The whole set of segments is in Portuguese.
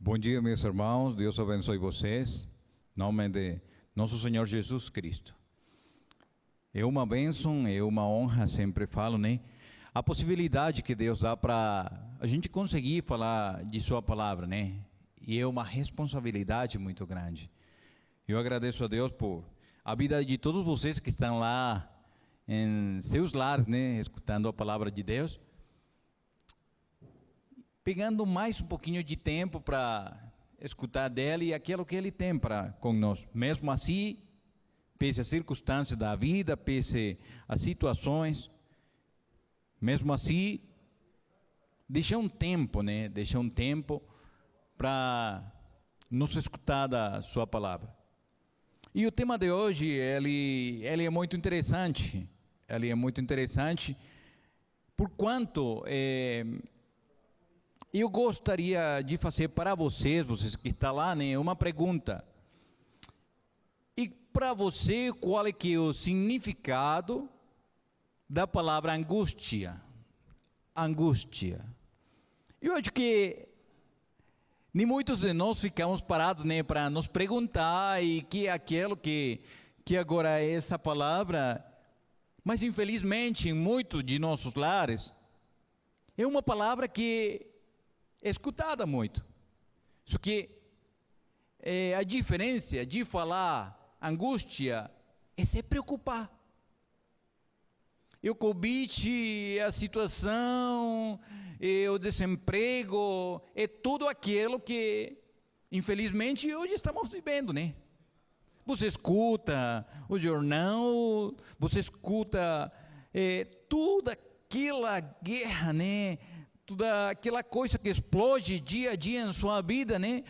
Bom dia, meus irmãos. Deus abençoe vocês. Em nome de nosso Senhor Jesus Cristo. É uma bênção, é uma honra, sempre falo, né? A possibilidade que Deus dá para a gente conseguir falar de sua palavra, né? E é uma responsabilidade muito grande. Eu agradeço a Deus por a vida de todos vocês que estão lá em seus lares, né? Escutando a palavra de Deus. Pegando mais um pouquinho de tempo para escutar dele e aquilo que ele tem para conosco. Mesmo assim, pese às circunstâncias da vida, pese às situações, mesmo assim, deixa um tempo, né? Deixa um tempo para nos escutar da sua palavra. E o tema de hoje, ele é muito interessante. Ele é muito interessante, por quanto eu gostaria de fazer para vocês que estão lá, né, uma pergunta. E para você, qual é que é o significado da palavra angústia? Angústia. Eu acho que nem muitos de nós ficamos parados, né, para nos perguntar e que é aquilo que agora é essa palavra. Mas infelizmente, em muitos de nossos lares, é uma palavra que é escutada muito. Isso que a diferença de falar angústia é se preocupar. E o Covid, a situação, o desemprego, é tudo aquilo que, infelizmente, hoje estamos vivendo, né? Você escuta o jornal, você escuta toda aquela guerra, né? Toda aquela coisa que explode dia a dia em sua vida, né?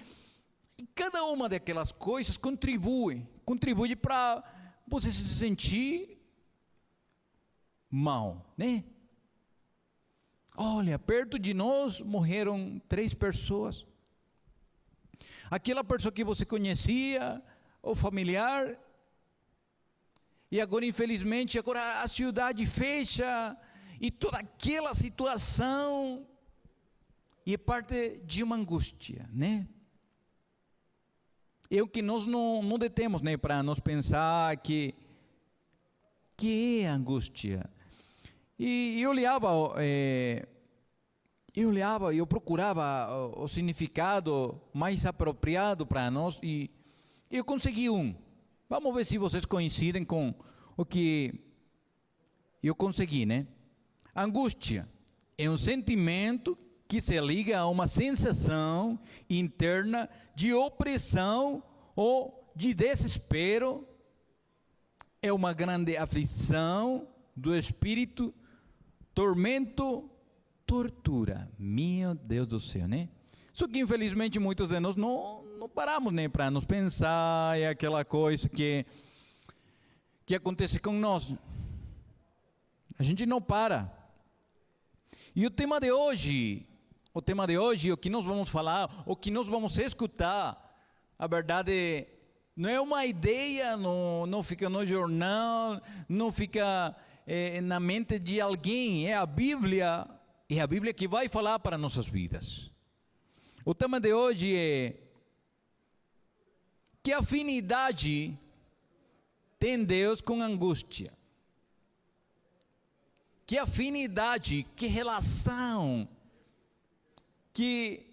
E cada uma daquelas coisas contribui para você se sentir mal, né? Olha, perto de nós morreram 3 pessoas. Aquela pessoa que você conhecia, ou familiar, e agora infelizmente agora a cidade fecha, e toda aquela situação, e é parte de uma angústia, né? É o que nós não detemos, né, para nos pensar que é angústia. E eu procurava o significado mais apropriado para nós, e eu consegui um. Vamos ver se vocês coincidem com o que eu consegui, né? Angústia é um sentimento que se liga a uma sensação interna de opressão ou de desespero. É uma grande aflição do espírito, tormento, tortura. Meu Deus do céu, né? Só que infelizmente muitos de nós não paramos, né, para nos pensar, é aquela coisa que acontece com nós. A gente não para. E o tema de hoje, o que nós vamos falar, o que nós vamos escutar, a verdade não é uma ideia, não fica no jornal, não fica na mente de alguém, é a Bíblia que vai falar para nossas vidas. O tema de hoje é: que afinidade tem Deus com angústia? Que afinidade, que relação, que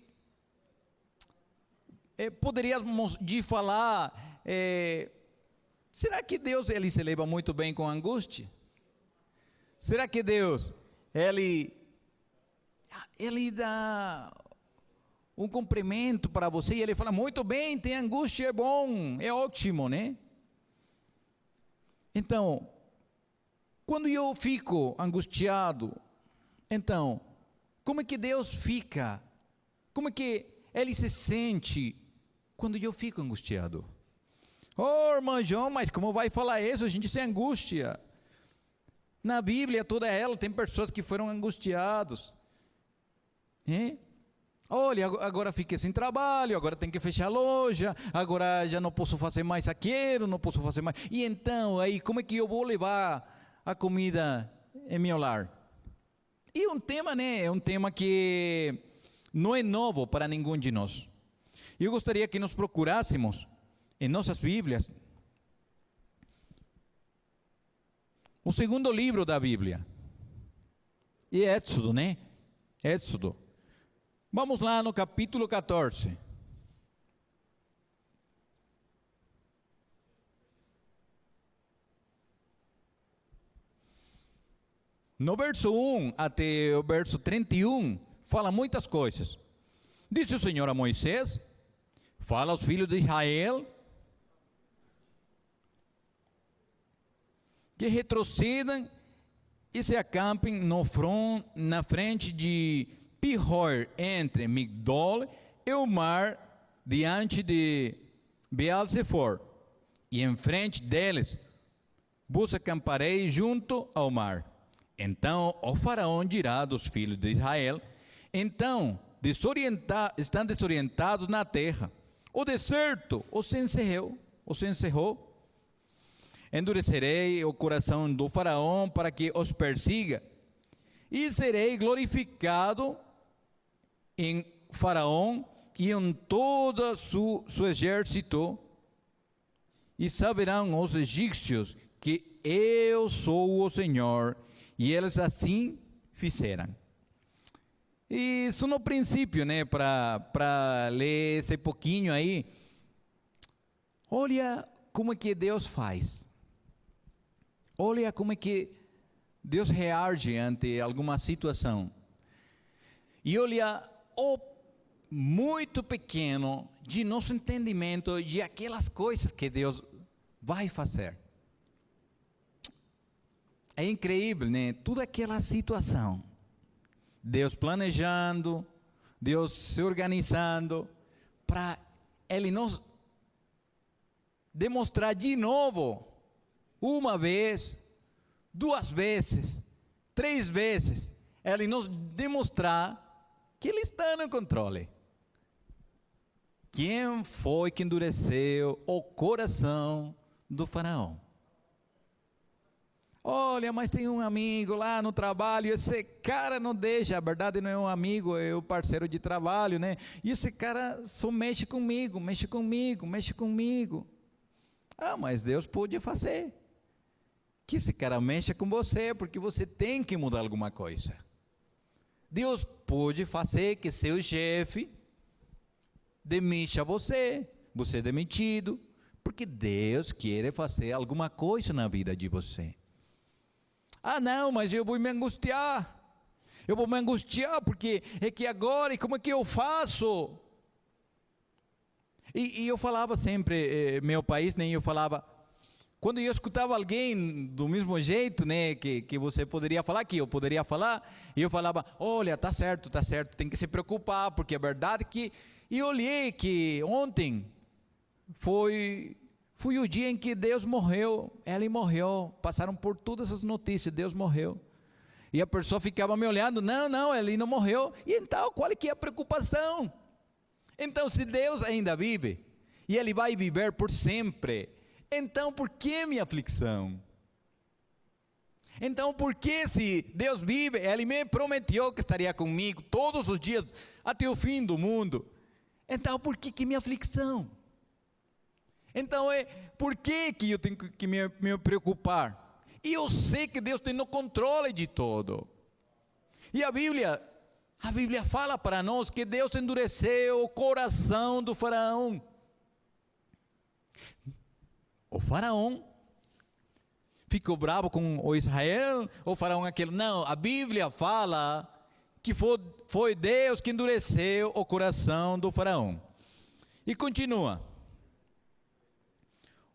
poderíamos de falar, será que Deus ele se leva muito bem com a angústia? Será que Deus ele dá um cumprimento para você e ele fala: muito bem, tem angústia, é bom, é ótimo, né? Então, quando eu fico angustiado, então, como é que Deus fica? Como é que Ele se sente quando eu fico angustiado? Oh, irmão João, mas como vai falar isso? A gente se angústia. Na Bíblia, toda ela, tem pessoas que foram angustiados. Olha, agora fiquei sem trabalho, agora tem que fechar a loja, agora já não posso fazer mais aquilo, não posso fazer mais. E então, aí, como é que eu vou levar a comida em meu lar? E um tema, né? É um tema que não é novo para nenhum de nós. Eu gostaria que nós procurássemos em nossas Bíblias o segundo livro da Bíblia. E Êxodo, né? Êxodo. Vamos lá no capítulo 14. No verso 1 até o verso 31, fala muitas coisas. Disse o Senhor a Moisés: fala aos filhos de Israel que retrocedam e se acampem na frente de Pihor, entre Migdol e o mar, diante de Baal-zefor, e em frente deles vos acamparei junto ao mar. Então o faraó dirá dos filhos de Israel: então estão desorientados na terra, o deserto os encerrou. Endurecerei o coração do faraó para que os persiga, e serei glorificado em faraó e em todo seu exército, e saberão os egípcios que eu sou o Senhor. E eles assim fizeram. Isso no princípio, né, para ler esse pouquinho aí. Olha como é que Deus faz. Olha como é que Deus reage ante alguma situação. E olha o muito pequeno de nosso entendimento de aquelas coisas que Deus vai fazer. É incrível, né? Toda aquela situação. Deus planejando, Deus se organizando, para Ele nos demonstrar de novo, uma vez, duas vezes, três vezes, Ele nos demonstrar que Ele está no controle. Quem foi que endureceu o coração do faraó? Olha, mas tem um amigo lá no trabalho, esse cara não deixa, a verdade não é um amigo, é o parceiro de trabalho, né? E esse cara só mexe comigo. Ah, mas Deus pode fazer que esse cara mexa com você, porque você tem que mudar alguma coisa. Deus pode fazer que seu chefe demita você é demitido, porque Deus quer fazer alguma coisa na vida de você. Ah, não, mas eu vou me angustiar. Porque é que agora, e como é que eu faço? E eu falava sempre, meu país, né? Eu falava, quando eu escutava alguém do mesmo jeito, né? Que você poderia falar, que eu poderia falar, e eu falava, olha, tá certo, tem que se preocupar, porque é verdade que... E olhei que ontem foi o dia em que Deus morreu, Ele morreu, passaram por todas as notícias, Deus morreu, e a pessoa ficava me olhando, não, Ele não morreu, e então qual é que é a preocupação? Então se Deus ainda vive, e Ele vai viver por sempre, então por que minha aflição? Então por que se Deus vive, Ele me prometeu que estaria comigo todos os dias, até o fim do mundo, então por que minha aflição? Então por que eu tenho que me preocupar? E eu sei que Deus tem no controle de tudo. E a Bíblia fala para nós que Deus endureceu o coração do faraó. O faraó ficou bravo com o Israel, o faraó aquele. Não, a Bíblia fala que foi Deus que endureceu o coração do faraó. E continua.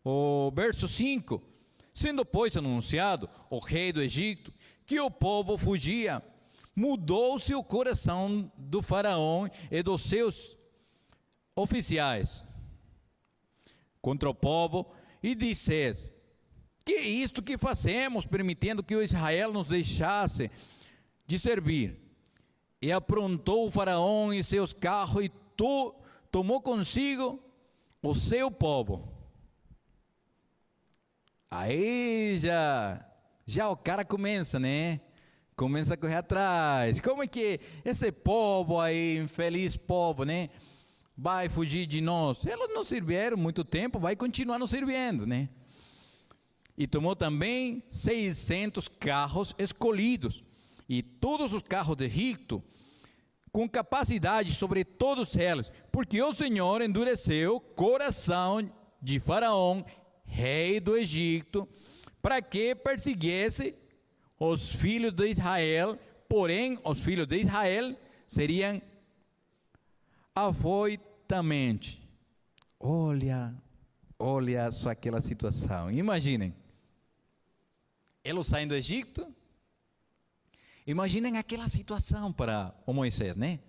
O verso 5, sendo pois anunciado o rei do Egito que o povo fugia, mudou-se o coração do faraó e dos seus oficiais contra o povo, e disse: que é isto que fazemos, permitindo que o Israel nos deixasse de servir? E aprontou o faraó e seus carros, e tomou consigo o seu povo. Aí já o cara começa, né? Começa a correr atrás. Como é que esse povo aí, infeliz povo, né? vai fugir de nós. Elas não serviram muito tempo, vai continuar nos servindo, né? E tomou também 600 carros escolhidos, e todos os carros de Egito, com capacidade sobre todos eles, porque o Senhor endureceu o coração de Faraó, rei do Egito, para que perseguisse os filhos de Israel. Porém, os filhos de Israel seriam afoitamente. Olha só aquela situação. Imaginem, eles saem do Egito. Imaginem aquela situação para o Moisés, né?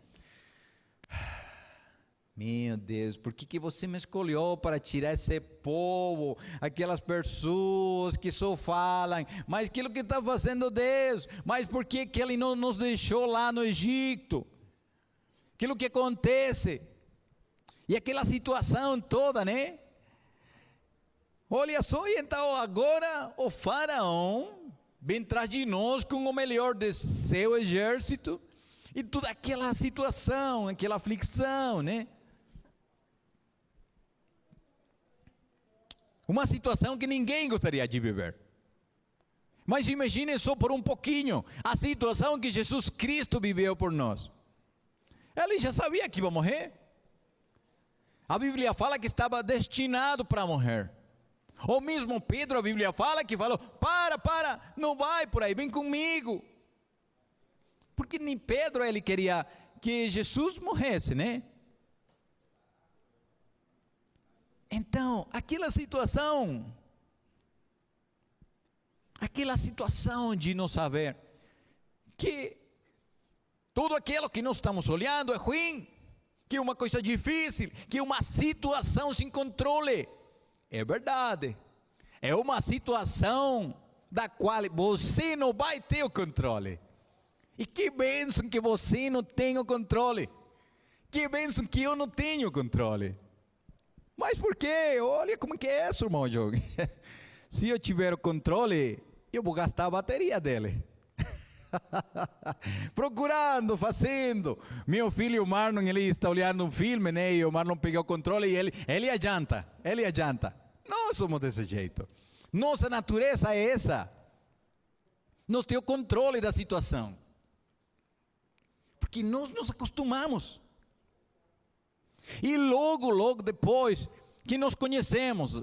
Meu Deus, por que você me escolheu para tirar esse povo, aquelas pessoas que só falam, mas aquilo que está fazendo Deus, mas por que Ele não nos deixou lá no Egito? Aquilo que acontece, e aquela situação toda, né? Olha só, e então agora o Faraó vem atrás de nós com o melhor de seu exército, e toda aquela situação, aquela aflição, né? Uma situação que ninguém gostaria de viver. Mas imaginem só por um pouquinho a situação que Jesus Cristo viveu por nós. Ele já sabia que ia morrer. A Bíblia fala que estava destinado para morrer. O mesmo Pedro, a Bíblia fala que falou: para, não vai por aí, vem comigo. Porque nem Pedro, ele queria que Jesus morresse, né? Então, aquela situação de não saber que tudo aquilo que nós estamos olhando é ruim, que é uma coisa difícil, que é uma situação sem controle. É verdade, é uma situação da qual você não vai ter o controle. E que bênção que você não tem o controle. Que bênção que eu não tenho o controle. Mas por quê? Olha como que é isso, irmão Diogo. Se eu tiver o controle, eu vou gastar a bateria dele. Procurando, fazendo. Meu filho, o Marlon, ele está olhando um filme, né? E o Marlon pegou o controle e ele adianta. Nós somos desse jeito. Nossa natureza é essa. Nós temos o controle da situação. Porque nós nos acostumamos. E logo depois que nós conhecemos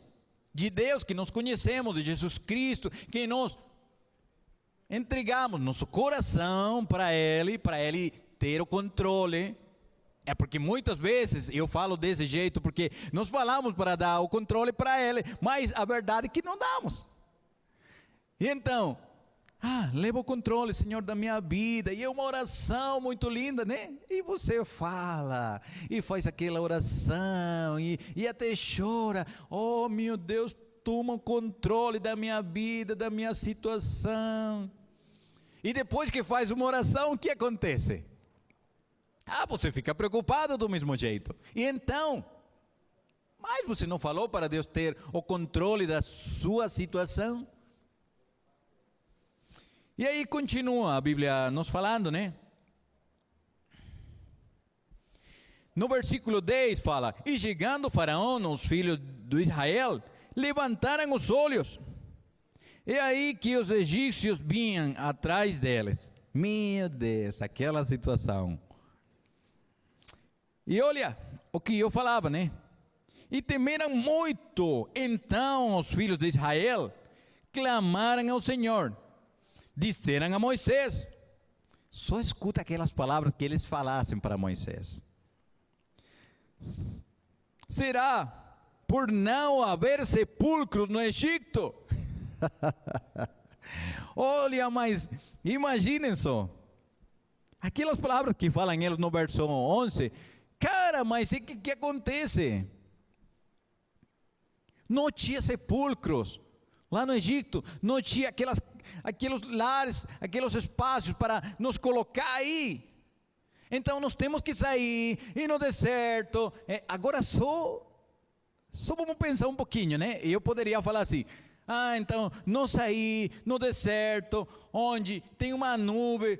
de Deus, que nós conhecemos de Jesus Cristo, que nós entregamos nosso coração para Ele ter o controle. É porque muitas vezes eu falo desse jeito, porque nós falamos para dar o controle para Ele, mas a verdade é que não damos. E então, leva o controle, Senhor, da minha vida. E é uma oração muito linda, né? E você fala, e faz aquela oração, e até chora. Oh, meu Deus, toma o controle da minha vida, da minha situação. E depois que faz uma oração, o que acontece? Você fica preocupado do mesmo jeito. E então, mas você não falou para Deus ter o controle da sua situação? E aí continua a Bíblia nos falando, né? No versículo 10 fala: e chegando o Faraó, os filhos de Israel levantaram os olhos, e aí que os egípcios vinham atrás deles. Meu Deus, aquela situação. E olha o que eu falava, né? E temeram muito. Então os filhos de Israel clamaram ao Senhor. Disseram a Moisés. Só escuta aquelas palavras que eles falassem para Moisés. Será por não haver sepulcros no Egito? Olha, mas imaginem só. Aquelas palavras que falam eles no verso 11. Cara, mas o que acontece? Não tinha sepulcros lá no Egito. Não tinha aqueles lares, aqueles espaços para nos colocar aí. Então nós temos que sair, ir no deserto. Agora só vamos pensar um pouquinho, né? Eu poderia falar assim: então não sair no deserto, onde tem uma nuvem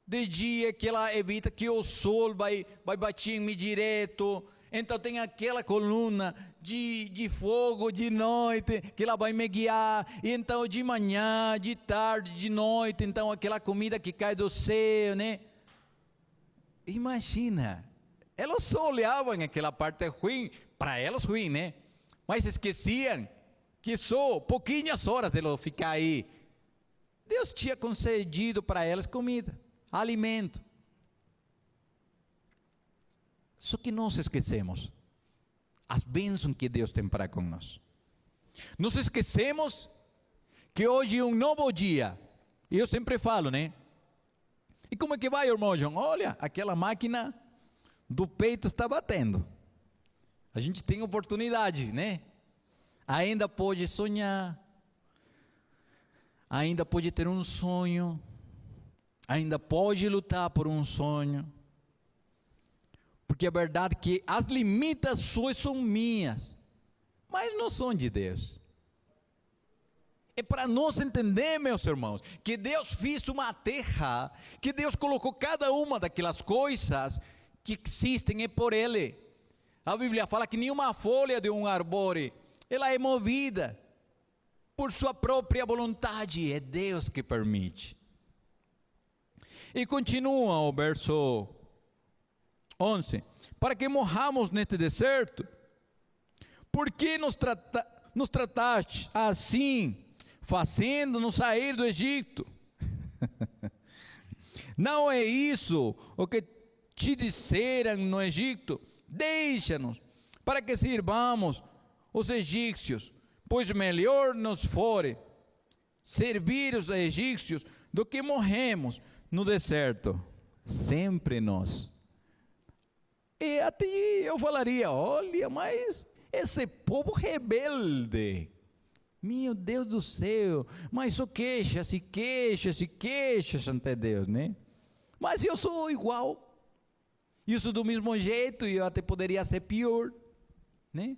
de dia que ela evita que o sol vai bater em mim direto. Então tem aquela coluna de fogo de noite, que ela vai me guiar. E então de manhã, de tarde, de noite, então aquela comida que cai do céu, né? Imagina, elas só olhavam aquela parte ruim, para elas ruim, né? Mas esqueciam que só pouquinhas horas de elas ficar aí. Deus tinha concedido para elas comida, alimento. Só que nós esquecemos as bênçãos que Deus tem para conosco. Nós esquecemos que hoje é um novo dia. E eu sempre falo, né? E como é que vai, irmão João? Olha, aquela máquina do peito está batendo. A gente tem oportunidade, né? Ainda pode sonhar. Ainda pode ter um sonho. Ainda pode lutar por um sonho. Porque a verdade é que as limitações são minhas, mas não são de Deus. É para nós entender, meus irmãos, que Deus fez uma terra, que Deus colocou cada uma daquelas coisas que existem é por Ele. A Bíblia fala que nenhuma folha de um árvore, ela é movida por sua própria vontade, é Deus que permite. E continua o verso 11, para que morramos neste deserto, por que nos trataste assim, fazendo-nos sair do Egito? Não é isso o que te disseram no Egito? Deixa-nos, para que sirvamos os egípcios, pois melhor nos fore servir os egípcios do que morremos no deserto. Sempre nós. E até eu falaria, olha, mas esse povo rebelde, meu Deus do céu, mas só queixa ante Deus, né? Mas eu sou igual, eu sou do mesmo jeito, e eu até poderia ser pior, né?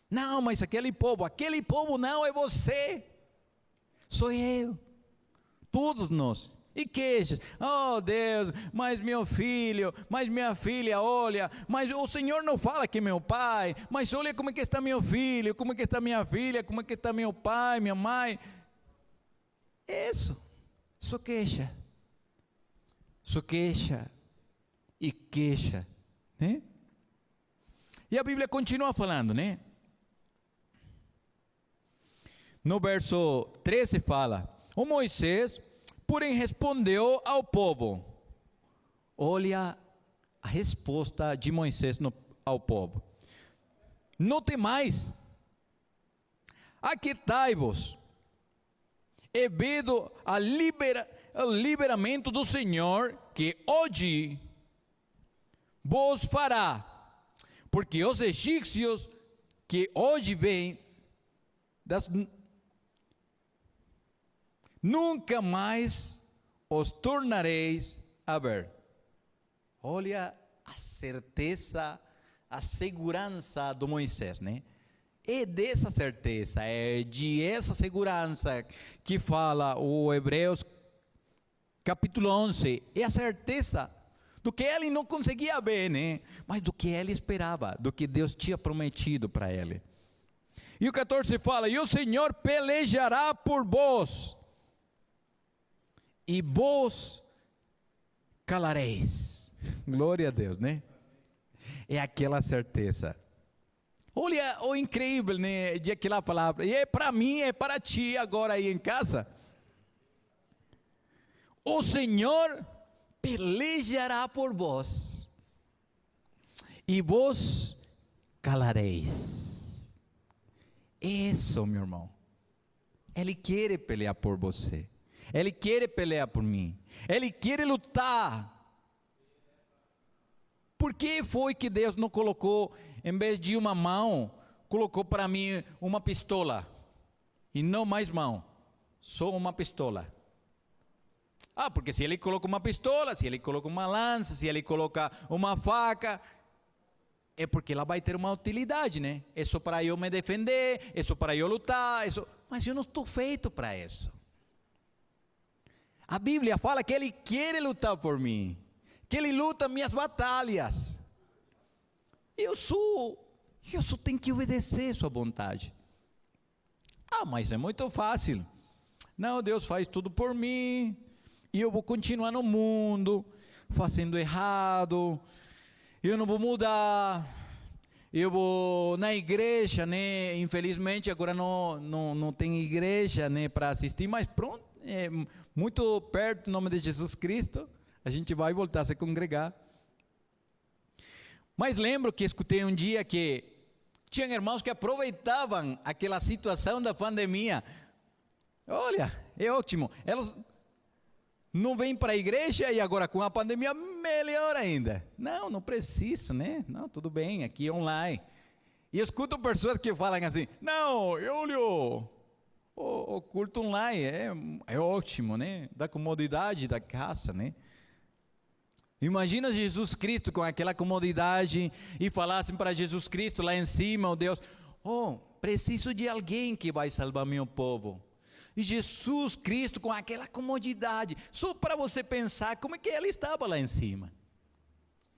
Não, mas aquele povo não é você, sou eu, todos nós. E queixas, oh Deus, mas meu filho, mas minha filha, olha, mas o Senhor não fala que é meu pai, mas olha como é que está meu filho, como é que está minha filha, como é que está meu pai, minha mãe. Isso, só queixa e queixa, né? E a Bíblia continua falando, né? No verso 13 fala, o Moisés, porém, respondeu ao povo. Olha a resposta de Moisés ao povo. Não temais, aquietai-vos, e vede o liberamento do Senhor, que hoje vos fará, porque os egípcios que hoje vêm, nunca mais os tornareis a ver. Olha a certeza, a segurança do Moisés, né? É dessa certeza, é de essa segurança que fala o Hebreus capítulo 11. É a certeza do que ele não conseguia ver, né? Mas do que ele esperava, do que Deus tinha prometido para ele. E o 14 fala, e o Senhor pelejará por vós, e vos calareis. Glória a Deus, né? É aquela certeza. Olha o incrível, né, de aquela palavra. E é para mim, é para ti agora aí em casa. O Senhor pelejará por vós, e vos calareis. Isso, meu irmão. Ele quer pelear por você. Ele quer pelear por mim. Ele quer lutar. Por que foi que Deus não colocou, em vez de uma mão, colocou para mim uma pistola? E não mais mão, só uma pistola. Ah, porque se Ele coloca uma pistola, se Ele coloca uma lança, se Ele coloca uma faca, é porque ela vai ter uma utilidade, né? É só para eu me defender, é só para eu lutar, mas eu não estou feito para isso. A Bíblia fala que Ele quer lutar por mim, que Ele luta minhas batalhas. Eu só tenho que obedecer sua vontade. Ah, mas é muito fácil. Não, Deus faz tudo por mim, e eu vou continuar no mundo, fazendo errado, eu não vou mudar, eu vou na igreja, né? Infelizmente agora não tem igreja, né, para assistir, mas pronto, é muito perto, em nome de Jesus Cristo, a gente vai voltar a se congregar. Mas lembro que escutei um dia que tinha irmãos que aproveitavam aquela situação da pandemia. Olha, é ótimo, elas não vêm para a igreja e agora com a pandemia melhor ainda. Não preciso, né? Não, tudo bem, aqui é online. E eu escuto pessoas que falam assim, não, eu olho o culto online, é ótimo, né? Da comodidade da casa, né? Imagina Jesus Cristo com aquela comodidade e falassem para Jesus Cristo lá em cima, o Deus, preciso de alguém que vai salvar meu povo. E Jesus Cristo com aquela comodidade, só para você pensar como é que ele estava lá em cima.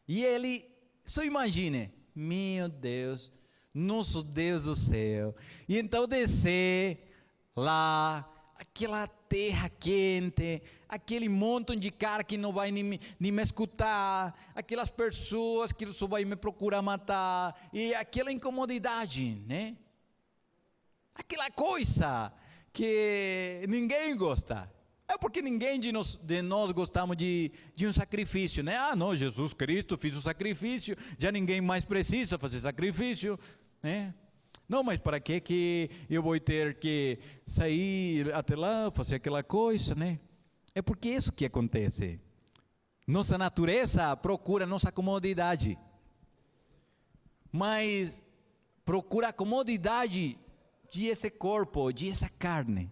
E ele, só imagine, meu Deus, nosso Deus do céu. E então descer lá, aquela terra quente, aquele montão de cara que não vai nem me escutar, aquelas pessoas que só vai me procurar matar, e aquela incomodidade, né? Aquela coisa que ninguém gosta. É porque ninguém de nós gostamos de um sacrifício, né? Ah, não, Jesus Cristo fez o sacrifício, já ninguém mais precisa fazer sacrifício, né? Não, mas para que eu vou ter que sair até lá, fazer aquela coisa, né? É porque é isso que acontece. Nossa natureza procura nossa comodidade, mas procura a comodidade de esse corpo, de essa carne.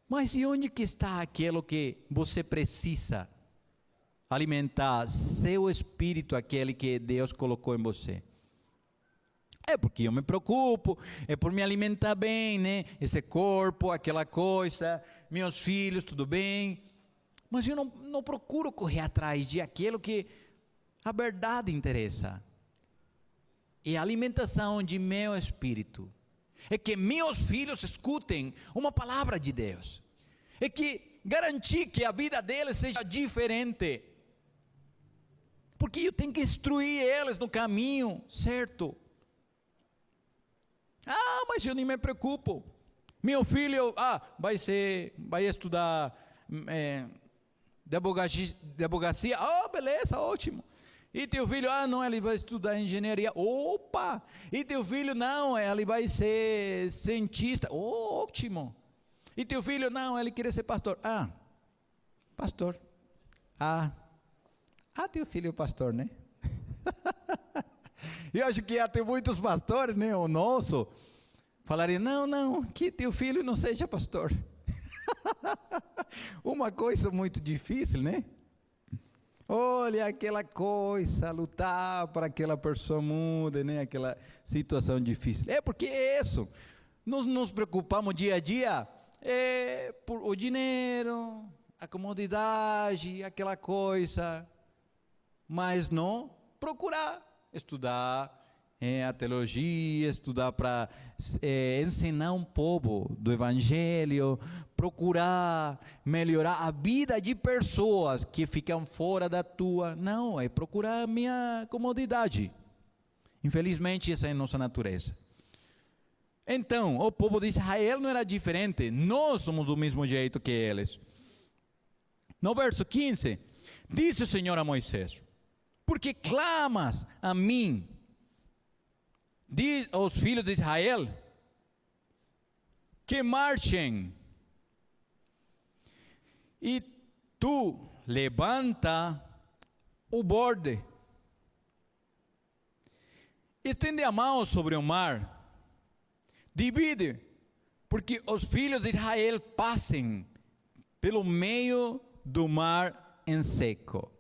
Mas e onde que está aquilo que você precisa alimentar seu espírito, aquele que Deus colocou em você? É porque eu me preocupo, é por me alimentar bem, né? Esse corpo, aquela coisa, meus filhos, tudo bem. Mas eu não procuro correr atrás de aquilo que a verdade interessa. É a alimentação de meu espírito. É que meus filhos escutem uma palavra de Deus. É que garantir que a vida deles seja diferente. Porque eu tenho que instruir eles no caminho certo. Ah, mas eu nem me preocupo. Meu filho, vai estudar de advocacia. Beleza, ótimo. E teu filho, não, ele vai estudar engenharia. Opa! E teu filho, não, ele vai ser cientista. Ótimo. E teu filho, não, ele quer ser pastor. Pastor. Teu filho é pastor, né? Eu acho que até muitos pastores, né, o nosso, falariam, não, que teu filho não seja pastor. Uma coisa muito difícil, né? Olha aquela coisa, lutar para que aquela pessoa mude, né? Aquela situação difícil. É porque é isso. Nós nos preocupamos dia a dia por o dinheiro, a comodidade, aquela coisa, mas não procurar estudar a teologia, estudar para ensinar um povo do Evangelho, procurar melhorar a vida de pessoas que ficam fora da tua. Não, é procurar a minha comodidade. Infelizmente, essa é a nossa natureza. Então, o povo de Israel não era diferente. Nós somos do mesmo jeito que eles. No verso 15, disse o Senhor a Moisés: porque clamas a mim, diz aos filhos de Israel, que marchem, e tu levanta o borde, estende a mão sobre o mar, divide, porque os filhos de Israel passem pelo meio do mar em seco.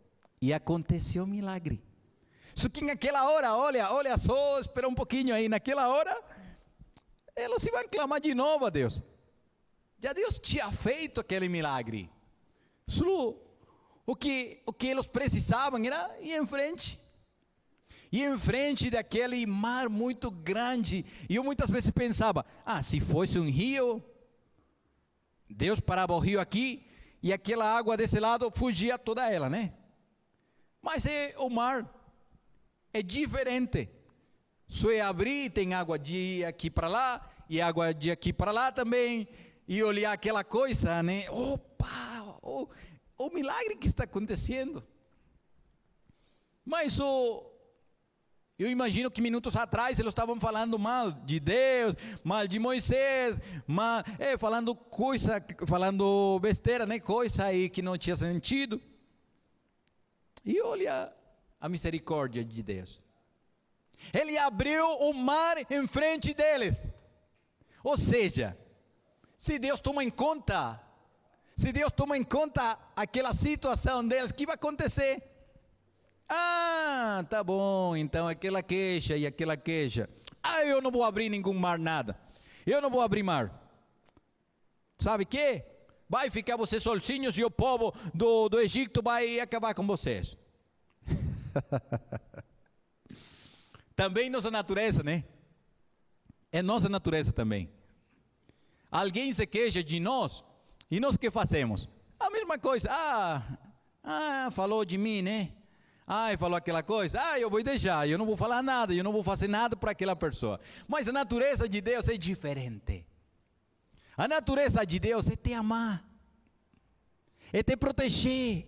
E aconteceu um milagre. Só que naquela hora, olha só, espera um pouquinho aí, naquela hora, eles iam clamar de novo a Deus. Já Deus tinha feito aquele milagre. Só o que eles precisavam era ir em frente. e em frente daquele mar muito grande. E eu muitas vezes pensava, se fosse um rio, Deus parava o rio aqui, e aquela água desse lado fugia toda ela, né? Mas o mar é diferente. Só é abrir, tem água de aqui para lá, e água de aqui para lá também, e olhar aquela coisa, né? Opa, o milagre que está acontecendo. Mas eu imagino que minutos atrás eles estavam falando mal de Deus, mal de Moisés, falando besteira, né? Coisa aí que não tinha sentido. E olha a misericórdia de Deus. Ele abriu o mar em frente deles. Ou seja, se Deus toma em conta aquela situação deles, o que vai acontecer? Tá bom, então aquela queixa e aquela queixa. Eu não vou abrir nenhum mar, nada. Eu não vou abrir mar. Sabe o que? Vai ficar vocês sozinhos e o povo do Egito vai acabar com vocês. Também nossa natureza, né? É nossa natureza também. Alguém se queixa de nós, e nós o que fazemos? A mesma coisa. Falou de mim, né? Falou aquela coisa. Eu vou deixar, eu não vou falar nada, eu não vou fazer nada para aquela pessoa. Mas a natureza de Deus é diferente. A natureza de Deus é te amar, é te proteger,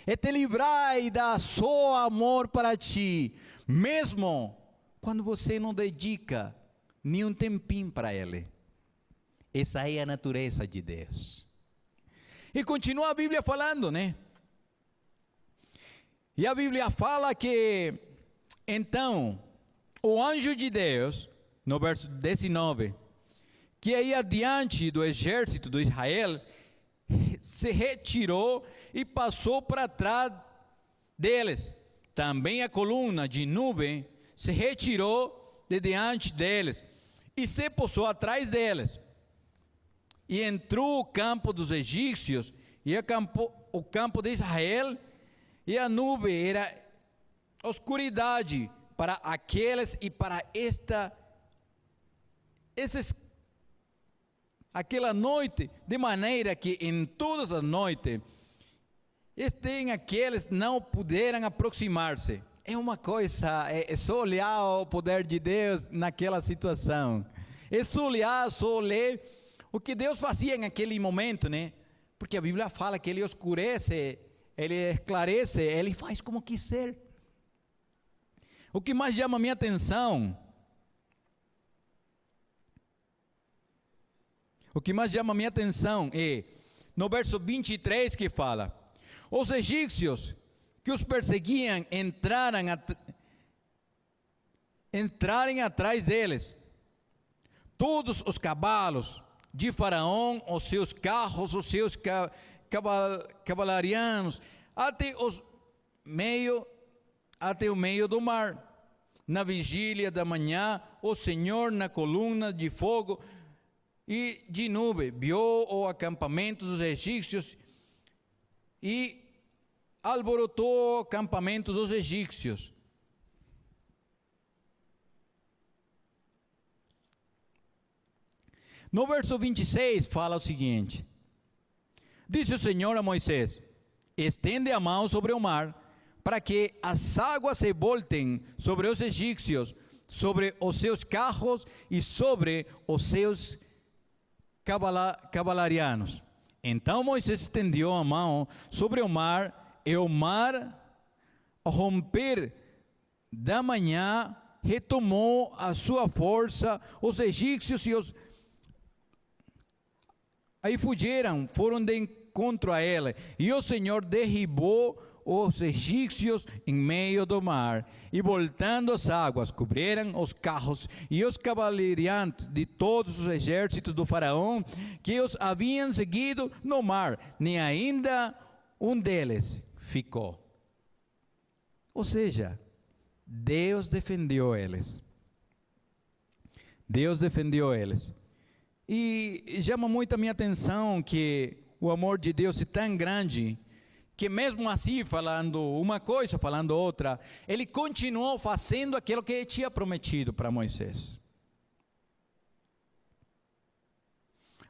é te livrar e dar só amor para ti, mesmo quando você não dedica nem um tempinho para Ele. Essa é a natureza de Deus. E continua a Bíblia falando, né? E a Bíblia fala que, então, o anjo de Deus, no verso 19, que ia diante do exército de Israel, se retirou e passou para trás deles. Também a coluna de nuvem se retirou de diante deles e se pousou atrás deles. E entrou o campo dos egípcios e o campo de Israel, e a nuvem era oscuridade para aqueles e para aquela noite, de maneira que em todas as noites, aqueles não puderam aproximar-se. É uma coisa, é só olhar o poder de Deus naquela situação. É só olhar, só ler o que Deus fazia naquele momento, né? Porque a Bíblia fala que Ele oscurece, Ele esclarece, Ele faz como quiser. O que mais chama a minha atenção, é no verso 23 que fala: os egípcios que os perseguiam entrarem atrás deles, todos os cavalos de Faraó, os seus carros, os seus cavalarianos, até o meio do mar. Na vigília da manhã, o Senhor na coluna de fogo e de nuvem viu o acampamento dos egípcios e alborotou o acampamento dos egípcios. No verso 26 fala o seguinte: disse o Senhor a Moisés: estende a mão sobre o mar, para que as águas se voltem sobre os egípcios, sobre os seus carros e sobre os seus cavalarianos. Então Moisés estendeu a mão sobre o mar, e o mar, ao romper da manhã, retomou a sua força. Os egípcios aí fugiram, foram de encontro a ela, e o Senhor derribou os egípcios em meio do mar, e voltando as águas, cobriram os carros e os cavalariantes de todos os exércitos do faraó, que os haviam seguido no mar, nem ainda um deles ficou. Ou seja, Deus defendeu eles. Deus defendeu eles. E chama muito a minha atenção que o amor de Deus é tão grande que mesmo assim, falando uma coisa, falando outra, ele continuou fazendo aquilo que ele tinha prometido para Moisés.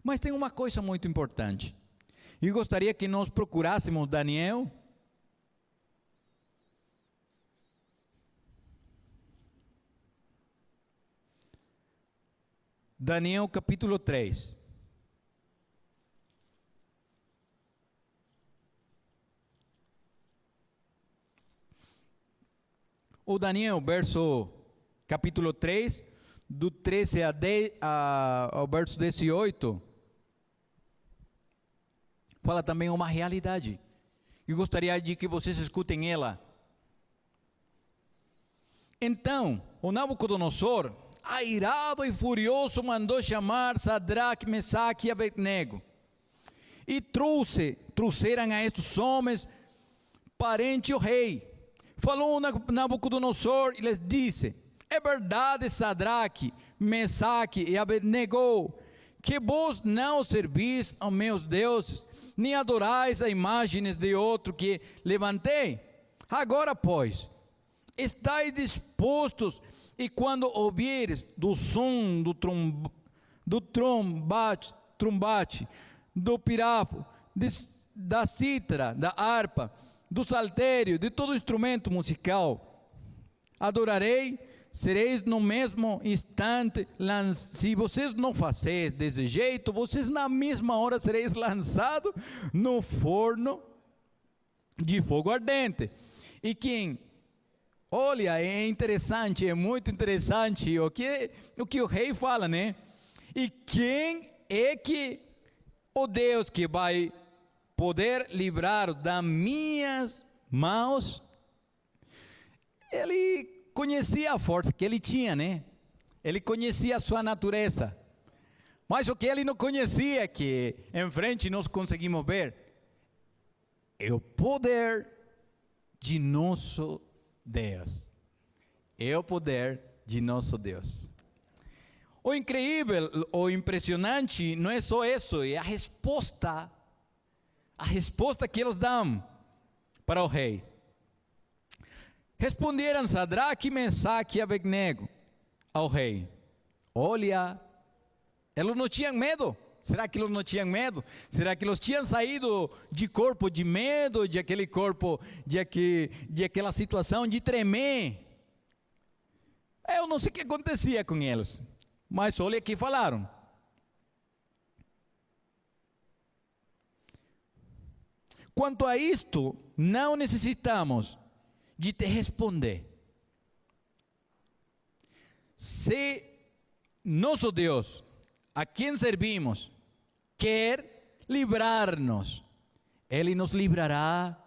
Mas tem uma coisa muito importante. Eu gostaria que nós procurássemos Daniel. Daniel capítulo 3. O Daniel, capítulo 3, do 13 ao verso 18, fala também uma realidade. Eu gostaria de que vocês escutem ela. Então, o Nabucodonosor, airado e furioso, mandou chamar Sadraque, Mesaque e Abednego. E trouxeram a estes homens perante o rei. Falou Nabucodonosor e lhes disse: é verdade, Sadraque, Mesaque e Abednego, que vós não servis aos meus deuses, nem adorais a imagens de outro que levantei? Agora, pois, estáis dispostos, e quando ouvires do som do trombate, do pirafo, da cítara, da harpa, do saltério, de todo instrumento musical, adorarei, sereis no mesmo instante, se vocês não fazeis desse jeito, vocês na mesma hora sereis lançados no forno de fogo ardente. E quem, olha, é interessante, é muito interessante o que o rei fala, né? E quem é que o Deus que vai poder livrar das minhas mãos? Ele conhecia a força que ele tinha, né? Ele conhecia a sua natureza. Mas o que ele não conhecia, que em frente nós conseguimos ver, é o poder de nosso Deus. É o poder de nosso Deus. O incrível, o impressionante não é só isso, é a resposta que eles dão para o rei. Responderam Sadraque, Mesaque e Abednego ao rei: olha, eles não tinham medo. Será que eles não tinham medo? Será que eles tinham saído de corpo de medo, de aquele corpo, de aquela situação de tremer? Eu não sei o que acontecia com eles, mas olha que falaram. Quanto a isto, não necessitamos de te responder. Se nosso Deus, a quem servimos, quer livrar-nos, Ele nos livrará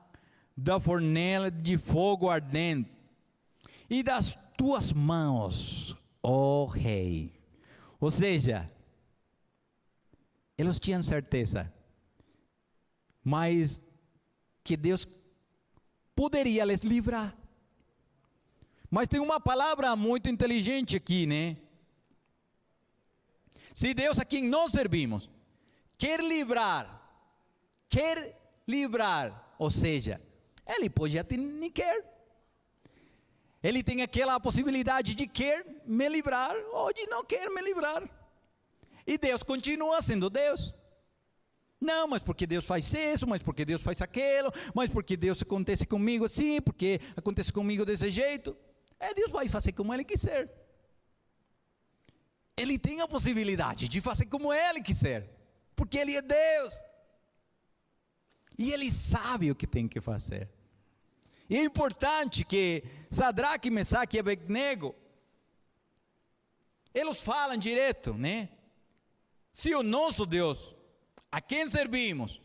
da fornalha de fogo ardente e das tuas mãos, ó rei. Ou seja, eles tinham certeza, mas que Deus poderia lhes livrar. Mas tem uma palavra muito inteligente aqui, né? Se Deus a quem nós servimos quer livrar, ou seja, Ele pode até nem quer. Ele tem aquela possibilidade de quer me livrar ou de não quer me livrar. E Deus continua sendo Deus. Não, mas porque Deus faz isso, mas porque Deus faz aquilo, mas porque Deus acontece comigo assim, porque acontece comigo desse jeito. Deus vai fazer como Ele quiser. Ele tem a possibilidade de fazer como Ele quiser, porque Ele é Deus. E Ele sabe o que tem que fazer. E é importante que Sadraque, Mesaque e Abednego, eles falam direto, né? Se o nosso Deus, a quem servimos,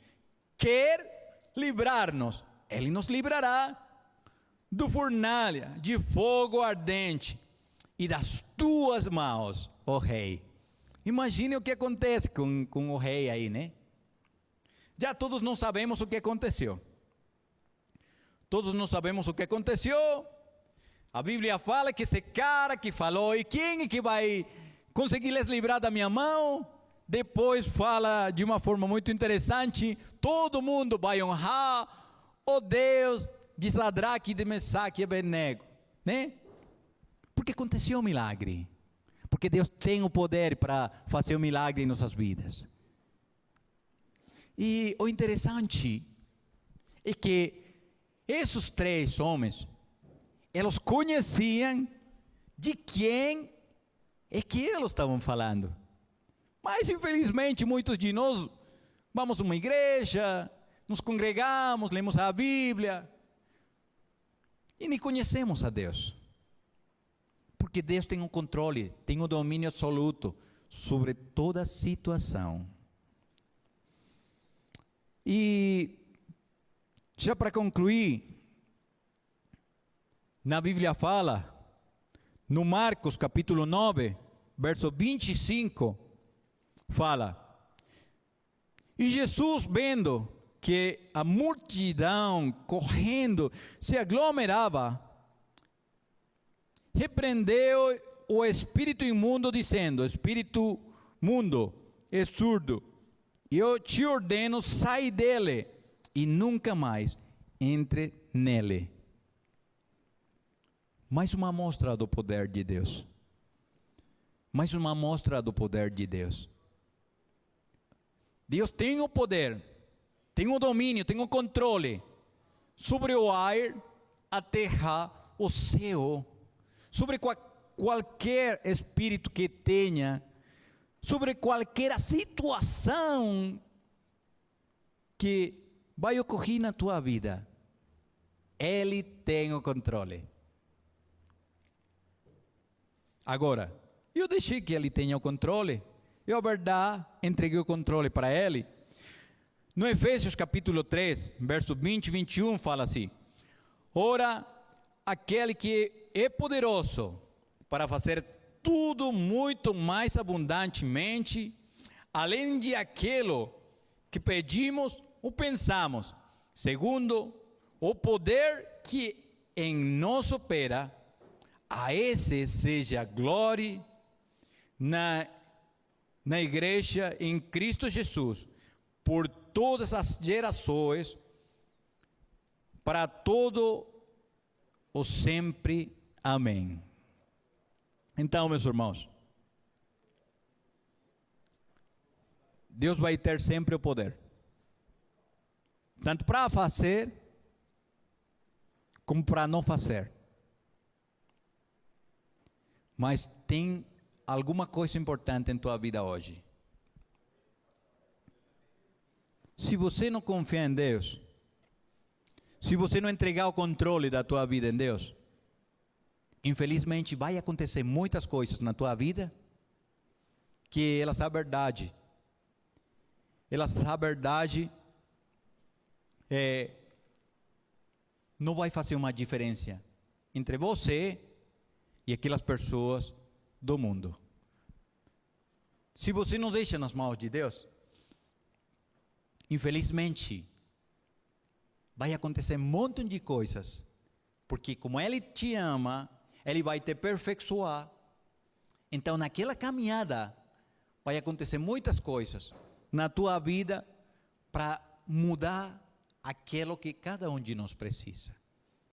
quer livrar-nos, Ele nos livrará do fornalha de fogo ardente e das tuas mãos, ó rei. Imagine o que acontece com o rei aí, né? Já todos nós sabemos o que aconteceu. Todos nós sabemos o que aconteceu. A Bíblia fala que esse cara que falou, e quem é que vai conseguir les livrar da minha mão? Depois fala de uma forma muito interessante: todo mundo vai honrar o Deus de Sadraque, de Mesaque e Abednego, né? Porque aconteceu um milagre. Porque Deus tem o poder para fazer um milagre em nossas vidas. E o interessante é que esses 3 homens, eles conheciam de quem é que eles estavam falando. Mas infelizmente muitos de nós vamos a uma igreja, nos congregamos, lemos a Bíblia e nem conhecemos a Deus. Porque Deus tem o controle, tem o domínio absoluto sobre toda situação. E já para concluir, na Bíblia fala, no Marcos capítulo 9, verso 25, fala: e Jesus, vendo que a multidão correndo se aglomerava, repreendeu o espírito imundo, dizendo: espírito imundo, é surdo, eu te ordeno, sai dele, e nunca mais entre nele. Mais uma amostra do poder de Deus. Mais uma amostra do poder de Deus. Deus tem o poder, tem o domínio, tem o controle sobre o ar, a terra, o céu, sobre qualquer espírito que tenha, sobre qualquer situação que vai ocorrer na tua vida. Ele tem o controle. Agora, eu deixei que ele tenha o controle. Eu, a verdade, entreguei o controle para ele. No Efésios capítulo 3, verso 20 e 21, fala assim: ora, aquele que é poderoso para fazer tudo muito mais abundantemente, além de aquilo que pedimos ou pensamos, segundo o poder que em nós opera, a esse seja a glória na igreja em Cristo Jesus, por todas as gerações, para todo o sempre. Amém. Então, meus irmãos, Deus vai ter sempre o poder, tanto para fazer, como para não fazer. Mas tem alguma coisa importante em tua vida hoje. Se você não confiar em Deus, se você não entregar o controle da tua vida em Deus, infelizmente vai acontecer muitas coisas na tua vida que elas, a verdade, não vai fazer uma diferença entre você e aquelas pessoas do mundo. Se você não deixa nas mãos de Deus, infelizmente, vai acontecer um monte de coisas, porque como Ele te ama, Ele vai te aperfeiçoar. Então, naquela caminhada, vai acontecer muitas coisas na tua vida para mudar aquilo que cada um de nós precisa.